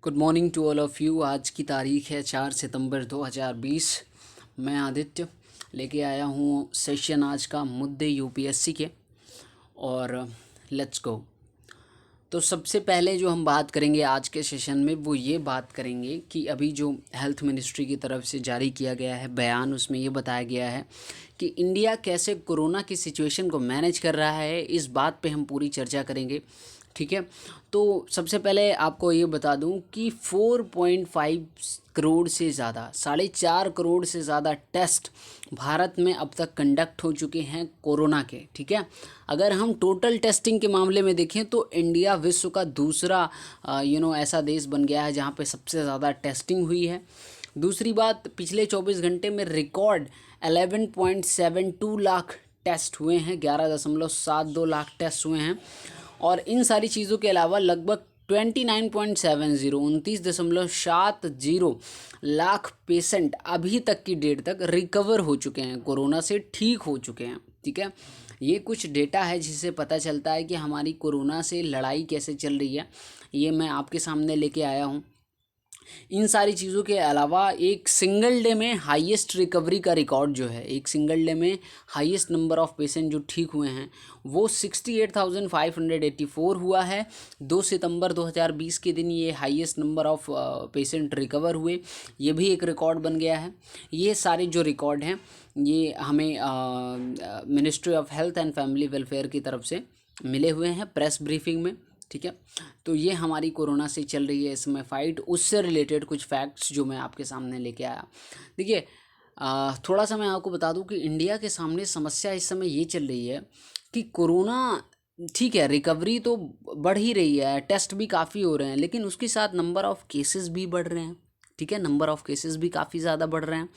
Good morning to all of you. आज की तारीख है 4 सितंबर 2020। मैं आदित्य लेके आया हूँ सेशन आज का मुद्दे यूपीएससी के। और लेट्स गो। तो सबसे पहले जो हम बात करेंगे आज के सेशन में वो ये बात करेंगे कि अभी जो हेल्थ मिनिस्ट्री की तरफ से जारी किया गया है बयान, उसमें ये बताया गया है कि इंडिया कैसे कोरोना की सिचुएशन को मैनेज कर रहा है। इस बात पे हम पूरी चर्चा करेंगे, ठीक है। तो सबसे पहले आपको ये बता दूं कि 4.5 करोड़ से ज़्यादा, 4.5 करोड़ से ज़्यादा टेस्ट भारत में अब तक कंडक्ट हो चुके हैं कोरोना के, ठीक है। अगर हम टोटल टेस्टिंग के मामले में देखें तो इंडिया विश्व का दूसरा ऐसा देश बन गया है जहाँ पे सबसे ज़्यादा टेस्टिंग हुई है। दूसरी बात, पिछले 24 घंटे में रिकॉर्ड 11.72 लाख टेस्ट हुए हैं, 11.72 लाख टेस्ट हुए हैं। और इन सारी चीज़ों के अलावा लगभग 29.70 लाख पेशेंट अभी तक की डेट तक रिकवर हो चुके हैं, कोरोना से ठीक हो चुके हैं, ठीक है। ये कुछ डेटा है जिससे पता चलता है कि हमारी कोरोना से लड़ाई कैसे चल रही है। ये मैं आपके सामने लेके आया हूँ। इन सारी चीज़ों के अलावा एक सिंगल डे में हाईएस्ट रिकवरी का रिकॉर्ड जो है, एक सिंगल डे में हाईएस्ट नंबर ऑफ़ पेशेंट जो ठीक हुए हैं वो 68,584 हुआ है। 2 सितंबर 2020 के दिन ये highest number of patient recover हुए, ये भी एक रिकॉर्ड बन गया है। ये सारे जो रिकॉर्ड हैं ये हमें ministry of health and family welfare की तरफ से मिले हुए हैं प्रेस ब्रीफिंग में, ठीक है। तो ये हमारी कोरोना से चल रही है इस समय फाइट, उससे रिलेटेड कुछ फैक्ट्स जो मैं आपके सामने लेके आया। देखिए, थोड़ा सा मैं आपको बता दूं कि इंडिया के सामने समस्या इस समय ये चल रही है कि कोरोना, ठीक है, रिकवरी तो बढ़ ही रही है, टेस्ट भी काफ़ी हो रहे हैं, लेकिन उसके साथ नंबर ऑफ़ केसेस भी बढ़ रहे हैं, ठीक है। नंबर ऑफ़ केसेस भी काफ़ी ज़्यादा बढ़ रहे हैं।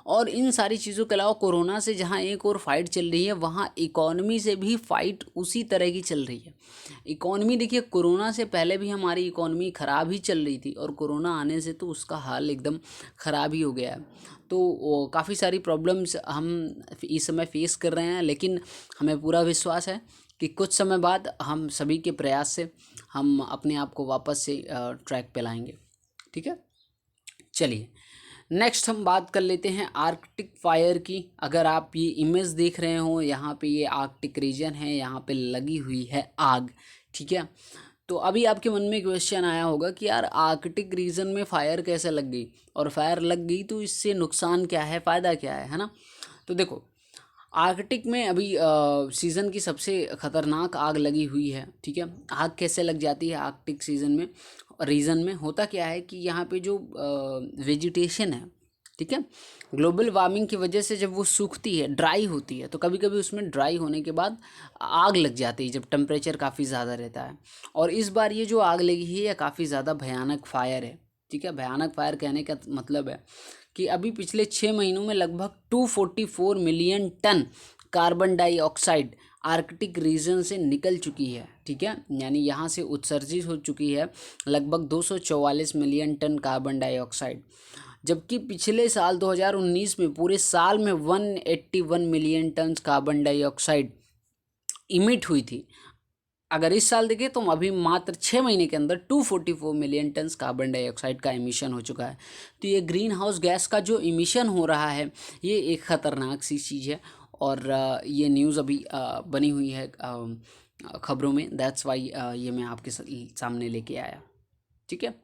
और इन सारी चीज़ों के अलावा कोरोना से जहाँ एक और फाइट चल रही है वहाँ इकॉनमी से भी फाइट उसी तरह की चल रही है। इकॉनमी, देखिए, कोरोना से पहले भी हमारी इकॉनमी ख़राब ही चल रही थी और कोरोना आने से तो उसका हाल एकदम ख़राब ही हो गया है। तो काफ़ी सारी प्रॉब्लम्स हम इस समय फेस कर रहे हैं, लेकिन हमें पूरा विश्वास है कि कुछ समय बाद हम सभी के प्रयास से हम अपने आप को वापस से ट्रैक पे लाएंगे, ठीक है। चलिए, नेक्स्ट हम बात कर लेते हैं आर्कटिक फायर की। अगर आप ये इमेज देख रहे हो, यहाँ पे ये आर्कटिक रीजन है, यहाँ पे लगी हुई है आग, ठीक है। तो अभी आपके मन में क्वेश्चन आया होगा कि यार आर्कटिक रीजन में फायर कैसे लग गई, और फायर लग गई तो इससे नुकसान क्या है, फ़ायदा क्या है ना। तो देखो, आर्कटिक में अभी सीज़न की सबसे ख़तरनाक आग लगी हुई है, ठीक है। आग कैसे लग जाती है आर्कटिक सीज़न में, रीजन में होता क्या है कि यहाँ पे जो वेजिटेशन है, ठीक है, ग्लोबल वार्मिंग की वजह से जब वो सूखती है, ड्राई होती है, तो कभी कभी उसमें ड्राई होने के बाद आग लग जाती है जब टेम्परेचर काफ़ी ज़्यादा रहता है। और इस बार ये जो आग लगी है ये काफ़ी ज़्यादा भयानक फायर है, ठीक है। भयानक फायर कहने का मतलब है कि अभी पिछले 6 महीनों में लगभग 244 million ton carbon dioxide Arctic region से निकल चुकी है, ठीक है। यानी यहाँ से उत्सर्जित हो चुकी है लगभग 244 मिलियन टन कार्बन डाइऑक्साइड, जबकि पिछले साल 2019 में पूरे साल में 181 million ton carbon dioxide emit हुई थी। अगर इस साल देखें तो अभी मात्र 6 महीने के अंदर 244 मिलियन टन कार्बन डाइऑक्साइड का इमिशन हो चुका है। तो ये ग्रीन हाउस गैस का जो इमिशन हो रहा है ये एक ख़तरनाक सी चीज़ है। और ये न्यूज़ अभी बनी हुई है खबरों में, दैट्स वाई ये मैं आपके सामने लेके आया, ठीक है।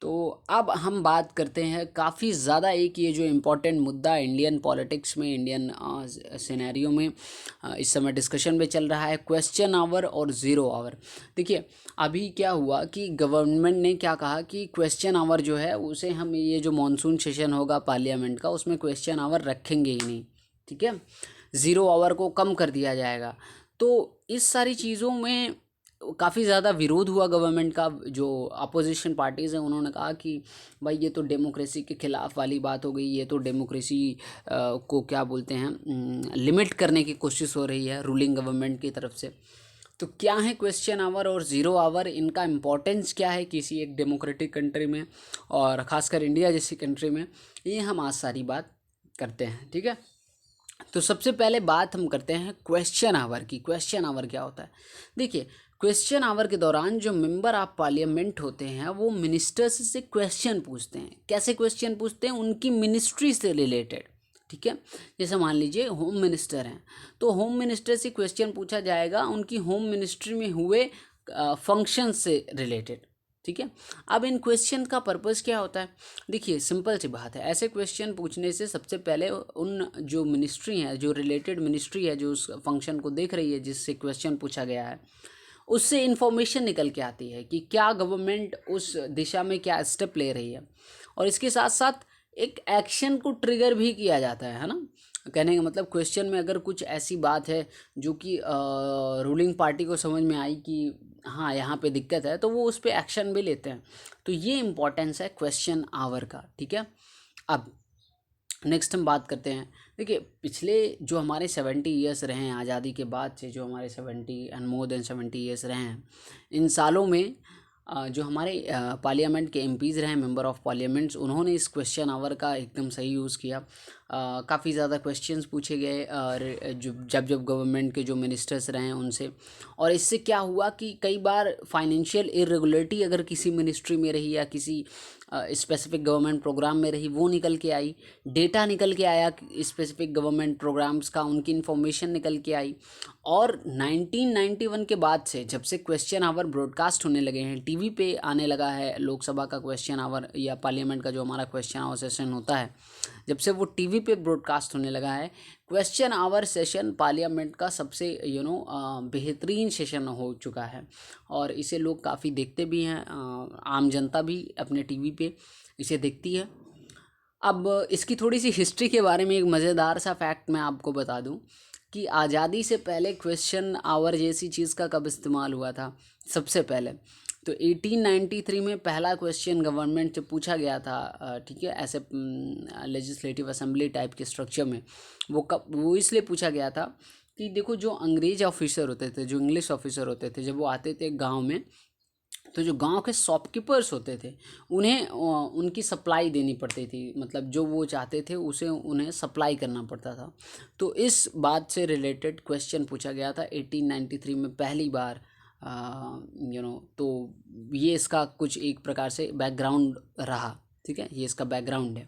तो अब हम बात करते हैं काफ़ी ज़्यादा एक ये जो इम्पोर्टेंट मुद्दा इंडियन पॉलिटिक्स में, इंडियन सिनेरियो में इस समय डिस्कशन में चल रहा है, क्वेश्चन आवर और ज़ीरो आवर। देखिए, अभी क्या हुआ कि गवर्नमेंट ने क्या कहा कि क्वेश्चन आवर जो है उसे हम, ये जो मॉनसून सेशन होगा पार्लियामेंट का, उसमें क्वेश्चन आवर रखेंगे ही नहीं, ठीक है। ज़ीरो आवर को कम कर दिया जाएगा। तो इस सारी चीज़ों में काफ़ी ज़्यादा विरोध हुआ गवर्नमेंट का। जो अपोजिशन पार्टीज़ हैं उन्होंने कहा कि भाई ये तो डेमोक्रेसी के ख़िलाफ़ वाली बात हो गई, ये तो डेमोक्रेसी को क्या बोलते हैं, लिमिट करने की कोशिश हो रही है रूलिंग गवर्नमेंट की तरफ से। तो क्या है क्वेश्चन आवर और ज़ीरो आवर, इनका इम्पोर्टेंस क्या है किसी एक डेमोक्रेटिक कंट्री में और ख़ासकर इंडिया जैसी कंट्री में, ये हम आज सारी बात करते हैं, ठीक है। तो सबसे पहले बात हम करते हैं क्वेश्चन आवर की। क्वेश्चन आवर क्या होता है? देखिए, क्वेश्चन आवर के दौरान जो मेंबर ऑफ पार्लियामेंट होते हैं वो मिनिस्टर्स से क्वेश्चन पूछते हैं। कैसे क्वेश्चन पूछते हैं? उनकी मिनिस्ट्री से रिलेटेड, ठीक है। जैसे मान लीजिए होम मिनिस्टर हैं, तो होम मिनिस्टर से क्वेश्चन पूछा जाएगा उनकी होम मिनिस्ट्री में हुए फंक्शन से रिलेटेड, ठीक है। अब इन क्वेश्चन का पर्पस क्या होता है? देखिए सिंपल सी बात है, ऐसे क्वेश्चन पूछने से सबसे पहले उन जो मिनिस्ट्री है, जो रिलेटेड मिनिस्ट्री है, जो उस फंक्शन को देख रही है जिससे क्वेश्चन पूछा गया है, उससे इन्फॉर्मेशन निकल के आती है कि क्या गवर्नमेंट उस दिशा में क्या स्टेप ले रही है। और इसके साथ साथ एक एक्शन को ट्रिगर भी किया जाता है ना। कहने का मतलब क्वेश्चन में अगर कुछ ऐसी बात है जो कि रूलिंग पार्टी को समझ में आई कि हाँ यहाँ पे दिक्कत है, तो वो उस पर एक्शन भी लेते हैं। तो ये इम्पोर्टेंस है क्वेश्चन आवर का, ठीक है। अब नेक्स्ट हम बात करते हैं। देखिए पिछले जो हमारे 70 ईयर्स रहे हैं आज़ादी के बाद से, जो हमारे 70 एंड मोर देन 70 ईयर्स रहे हैं, इन सालों में जो हमारे पार्लियामेंट के एमपीज़ रहे हैं, मेंबर ऑफ पार्लियामेंट्स, उन्होंने इस क्वेश्चन आवर का एकदम सही यूज़ किया। काफ़ी ज़्यादा क्वेश्चंस पूछे गए जब गवर्नमेंट के जो मिनिस्टर्स रहे हैं उनसे। और इससे क्या हुआ कि कई बार फाइनेंशियल इरेगुलरिटी अगर किसी मिनिस्ट्री में रही या किसी स्पेसिफिक गवर्नमेंट प्रोग्राम में रही, वो निकल के आई। डेटा निकल के आया स्पेसिफिक गवर्नमेंट प्रोग्राम्स का, उनकी इन्फॉर्मेशन निकल के आई। और 1991 के बाद से जब से क्वेश्चन आवर ब्रॉडकास्ट होने लगे हैं, टीवी पे आने लगा है लोकसभा का क्वेश्चन आवर या पार्लियामेंट का जो हमारा क्वेश्चन आवर सेशन होता है, जब से वो टीवी पे ब्रॉडकास्ट होने लगा है, क्वेश्चन आवर सेशन पार्लियामेंट का सबसे बेहतरीन सेशन हो चुका है। और इसे लोग काफ़ी देखते भी हैं, आम जनता भी अपने टीवी पे इसे देखती है। अब इसकी थोड़ी सी हिस्ट्री के बारे में एक मज़ेदार सा फैक्ट मैं आपको बता दूं कि आज़ादी से पहले क्वेश्चन आवर जैसी चीज़ का कब इस्तेमाल हुआ था। सबसे पहले तो 1893 में पहला क्वेश्चन गवर्नमेंट से पूछा गया था, ठीक है, ऐसे लेजिस्लेटिव असेंबली टाइप के स्ट्रक्चर में। वो इसलिए पूछा गया था कि देखो जो अंग्रेज ऑफिसर होते थे, जो इंग्लिश ऑफिसर होते थे, जब वो आते थे गांव में, तो जो गांव के शॉपकीपर्स होते थे उन्हें उनकी सप्लाई देनी पड़ती थी, मतलब जो वो चाहते थे उसे उन्हें सप्लाई करना पड़ता था। तो इस बात से रिलेटेड क्वेश्चन पूछा गया था 1893 में पहली बार। तो ये इसका कुछ एक प्रकार से बैकग्राउंड रहा, ठीक है, ये इसका बैकग्राउंड है।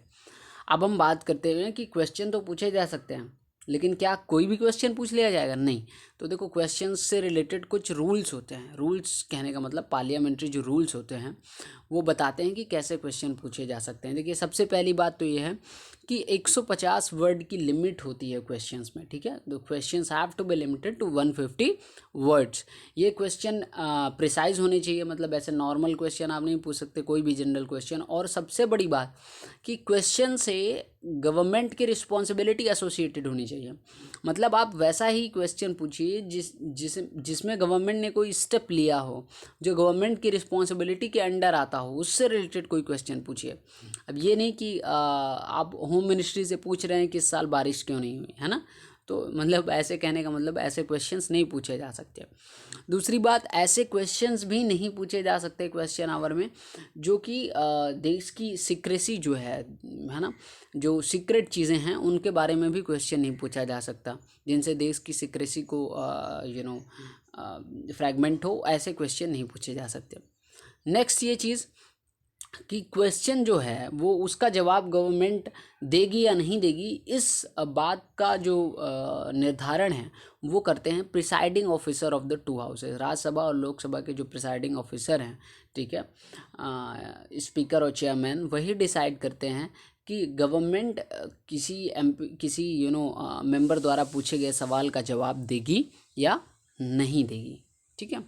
अब हम बात करते हैं कि क्वेश्चन तो पूछे जा सकते हैं, लेकिन क्या कोई भी क्वेश्चन पूछ लिया जाएगा? नहीं। तो देखो क्वेश्चन से रिलेटेड कुछ रूल्स होते हैं। रूल्स कहने का मतलब पार्लियामेंट्री जो रूल्स होते हैं वो बताते हैं कि कैसे क्वेश्चन पूछे जा सकते हैं। देखिए सबसे पहली बात तो ये है कि 150 वर्ड की लिमिट होती है क्वेश्चंस में, ठीक है। तो questions have to be limited to 150 words. ये क्वेश्चन प्रिसाइज होने चाहिए, मतलब ऐसे नॉर्मल क्वेश्चन आप नहीं पूछ सकते, कोई भी जनरल क्वेश्चन। और सबसे बड़ी बात कि क्वेश्चन से गवर्नमेंट की रिस्पॉन्सिबिलिटी एसोसिएटेड होनी चाहिए। मतलब आप वैसा ही क्वेश्चन पूछिए जिसमें गवर्नमेंट ने कोई स्टेप लिया हो, जो गवर्नमेंट की रिस्पॉन्सिबिलिटी के अंडर आता हो, उससे रिलेटेड कोई क्वेश्चन पूछिए। अब ये नहीं कि आप होम मिनिस्ट्री से पूछ रहे हैं कि इस साल बारिश क्यों नहीं हुई, है ना। तो मतलब ऐसे कहने का मतलब ऐसे क्वेश्चंस नहीं पूछे जा सकते। दूसरी बात, ऐसे क्वेश्चंस भी नहीं पूछे जा सकते क्वेश्चन आवर में जो कि देश की सीक्रेसी जो है ना, जो सीक्रेट चीज़ें हैं उनके बारे में भी क्वेश्चन नहीं पूछा जा सकता, जिनसे देश की सीक्रेसी को फ्रैगमेंट हो, ऐसे क्वेश्चन नहीं पूछे जा सकते। नेक्स्ट ये चीज़ कि क्वेश्चन जो है वो उसका जवाब गवर्नमेंट देगी या नहीं देगी, इस बात का जो निर्धारण है वो करते हैं presiding officer of the two houses. Rajya Sabha और लोकसभा के जो प्रिसाइडिंग ऑफिसर हैं, ठीक है, स्पीकर और चेयरमैन, वही डिसाइड करते हैं कि गवर्नमेंट किसी मेंबर द्वारा पूछे गए सवाल का जवाब देगी या नहीं देगी, ठीक है।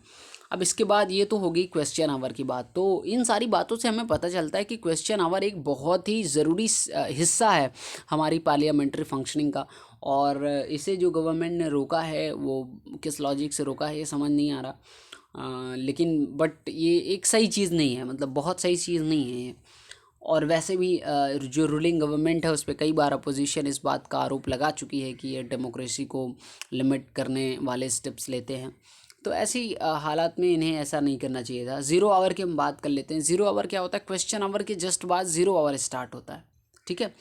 अब इसके बाद ये तो होगी क्वेश्चन आवर की बात। तो इन सारी बातों से हमें पता चलता है कि क्वेश्चन आवर एक बहुत ही ज़रूरी हिस्सा है हमारी पार्लियामेंट्री फंक्शनिंग का। और इसे जो गवर्नमेंट ने रोका है वो किस लॉजिक से रोका है ये समझ नहीं आ रहा, लेकिन बट ये एक सही चीज़ नहीं है, मतलब बहुत सही चीज़ नहीं है ये। और वैसे भी जो रूलिंग गवर्नमेंट है उस पर कई बार अपोजिशन इस बात का आरोप लगा चुकी है कि ये डेमोक्रेसी को लिमिट करने वाले स्टेप्स लेते हैं। तो ऐसी हालात में इन्हें ऐसा नहीं करना चाहिए था। ज़ीरो आवर की हम बात कर लेते हैं। ज़ीरो आवर क्या होता है? क्वेश्चन आवर के जस्ट बाद ज़ीरो आवर स्टार्ट होता है, ठीक है।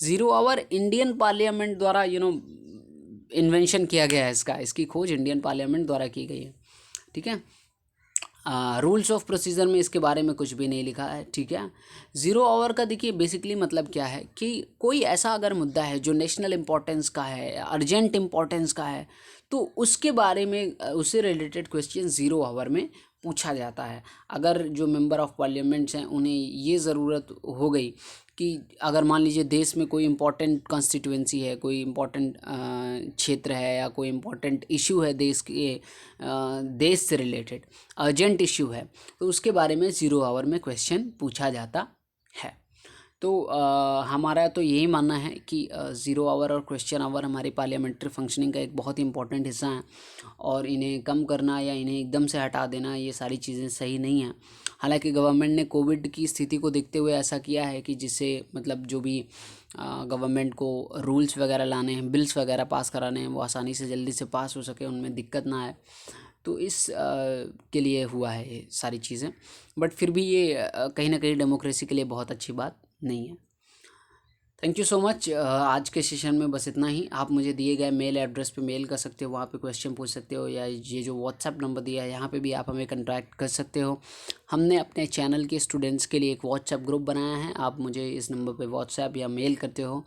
ज़ीरो आवर इंडियन पार्लियामेंट द्वारा इन्वेंशन किया गया है, इसकी खोज इंडियन पार्लियामेंट द्वारा की गई है, ठीक है। रूल्स ऑफ प्रोसीजर में इसके बारे में कुछ भी नहीं लिखा है, ठीक है। ज़ीरो आवर का देखिए बेसिकली मतलब क्या है कि कोई ऐसा अगर मुद्दा है जो नेशनल इम्पोर्टेंस का है, अर्जेंट इम्पोर्टेंस का है, तो उसके बारे में उससे रिलेटेड क्वेश्चन ज़ीरो आवर में पूछा जाता है। अगर जो मेंबर ऑफ पार्लियामेंट्स हैं उन्हें ये ज़रूरत हो गई कि अगर मान लीजिए देश में कोई इम्पोर्टेंट कॉन्स्टिट्यूएंसी है, कोई इम्पोर्टेंट क्षेत्र है या कोई इम्पोर्टेंट इशू है देश से रिलेटेड अर्जेंट इशू है, तो उसके बारे में ज़ीरो आवर में क्वेश्चन पूछा जाता है। तो हमारा तो यही मानना है कि ज़ीरो आवर और क्वेश्चन आवर हमारी पार्लियामेंट्री फंक्शनिंग का एक बहुत ही इंपॉर्टेंट हिस्सा है, और इन्हें कम करना या इन्हें एकदम से हटा देना ये सारी चीज़ें सही नहीं हैं। हालांकि गवर्नमेंट ने कोविड की स्थिति को देखते हुए ऐसा किया है कि जिससे मतलब जो भी गवर्नमेंट को रूल्स वगैरह लाने हैं, बिल्स वगैरह पास कराने हैं, वो आसानी से जल्दी से पास हो सके, उनमें दिक्कत ना आए। तो इस के लिए हुआ है ये सारी चीज़ें, बट फिर भी ये कहीं ना कहीं डेमोक्रेसी के लिए बहुत अच्छी बात नहीं है। Thank you so much. आज के सेशन में बस इतना ही। आप मुझे दिए गए मेल एड्रेस पे मेल कर सकते हो, वहाँ पे क्वेश्चन पूछ सकते हो, या ये जो व्हाट्सएप नंबर दिया है यहाँ पे भी आप हमें कॉन्टैक्ट कर सकते हो। हमने अपने चैनल के स्टूडेंट्स के लिए एक व्हाट्सएप ग्रुप बनाया है, आप मुझे इस नंबर पे व्हाट्सएप या मेल करते हो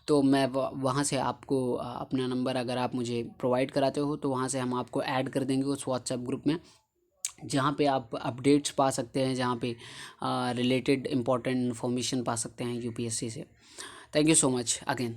तो मैं वहाँ से आपको अपना नंबर अगर आप मुझे प्रोवाइड कराते हो तो वहाँ से हम आपको ऐड कर देंगे उस व्हाट्सएप ग्रुप में, जहाँ पे आप अपडेट्स पा सकते हैं, जहाँ पे रिलेटेड इम्पोर्टेंट इन्फॉर्मेशन पा सकते हैं यूपीएससी से। Thank you so much again.